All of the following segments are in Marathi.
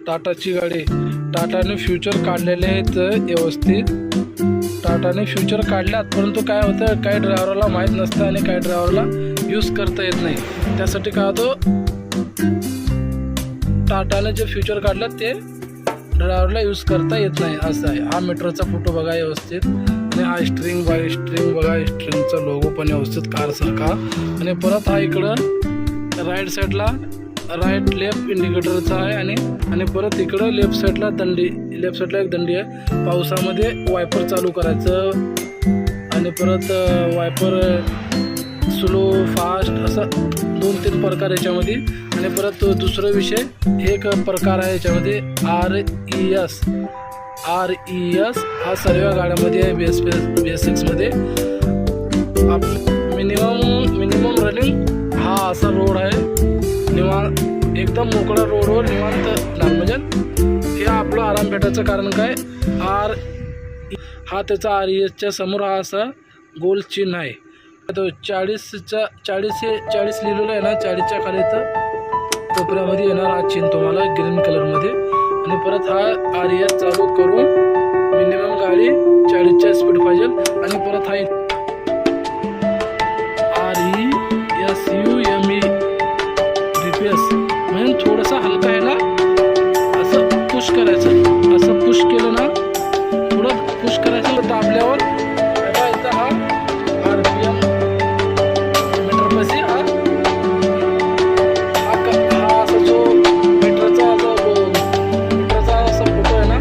टाटाची गाडी. टाटाने फ्युचर काढलेले आहेत व्यवस्थित. टाटाने फ्युचर काढल्यात, परंतु काय होतं, काही ड्रायव्हरला माहीत नसतं आणि काही ड्रायव्हरला यूज करता येत नाही. त्यासाठी काय होतं, टाटाने जे फ्युचर काढलं ते ड्रायव्हरला यूज करता येत नाही असं आहे. हा मीटरचा फोटो बघा व्यवस्थित, आणि हा स्ट्रिंग बघा, स्ट्रिंगचा लोगो पण व्यवस्थित कारसारखा. आणि परत हा इकडं राईट साईडला राईट लेफ्ट इंडिकेटरचा आहे, आणि परत इकडं लेफ्ट साईडला एक दंडी आहे. पावसामध्ये वायपर चालू करायचं, आणि परत वायपर स्लो फास्ट असं 2-3 प्रकार याच्यामध्ये. आणि परत दुसरा विषय एक प्रकार आहे याच्यामध्ये RES हा सर्व गाड्यामध्ये आहे. BS6 मध्ये मिनिमम रनिंग हा असा रोड आहे, निवांत एकदम मोकळा रोडवर निवांत म्हणजे हे आपलं आराम भेटायचं. कारण काय, हा त्याचा RESच्या समोर हा असा गोल चिन्ह आहे. तो 40 लिहिलेलं आहे ना, 40च्या खाली तर कोपऱ्यामध्ये येणार हा चिन्ह तुम्हाला ग्रीन कलरमध्ये. आणि परत हा RES चालू करून मिनिमम गाडी 40च्या स्पीड पाहिजे. आणि परत हा RESUME GPS म्हणजे थोडंसं हलका आहे ना, असं पुश करायचं. असं पुश केलं ना, थोडं पुश करायचं, दाबल्यावर इथं हा RPM मीटर पैसे हा असा जो मीटरचा असा फोटो आहे ना,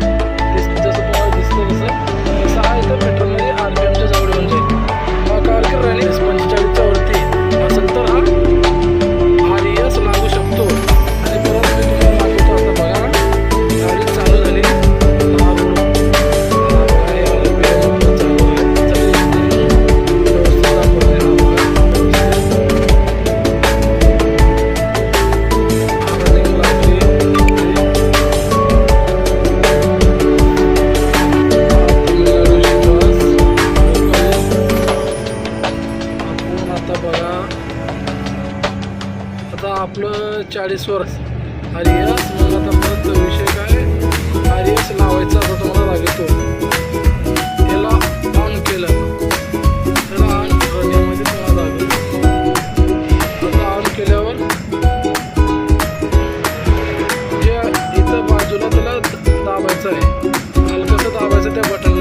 जसं तुम्हाला दिसतं तसं हा इथं मीटरमध्ये RPMच्या जवळ येऊन जाईल. मग काय की रनिंग 45च्या वरती असेल तर हा RES लागू शकतो. आणि परत मी तुम्हाला दाखवतो. आता बघा, गाडी चालू झाली. आपलं 40 वर RES. मग आता परत विषय काय, RES लावायचा आता तुम्हाला लागतो. याला ऑन केलं, त्याला ऑन करण्यामध्ये तुम्हाला लागेल. आता ऑन केल्यावर जे इथं बाजूला त्याला दाबायचं आहे, हलकंसं दाबायचं त्या बटन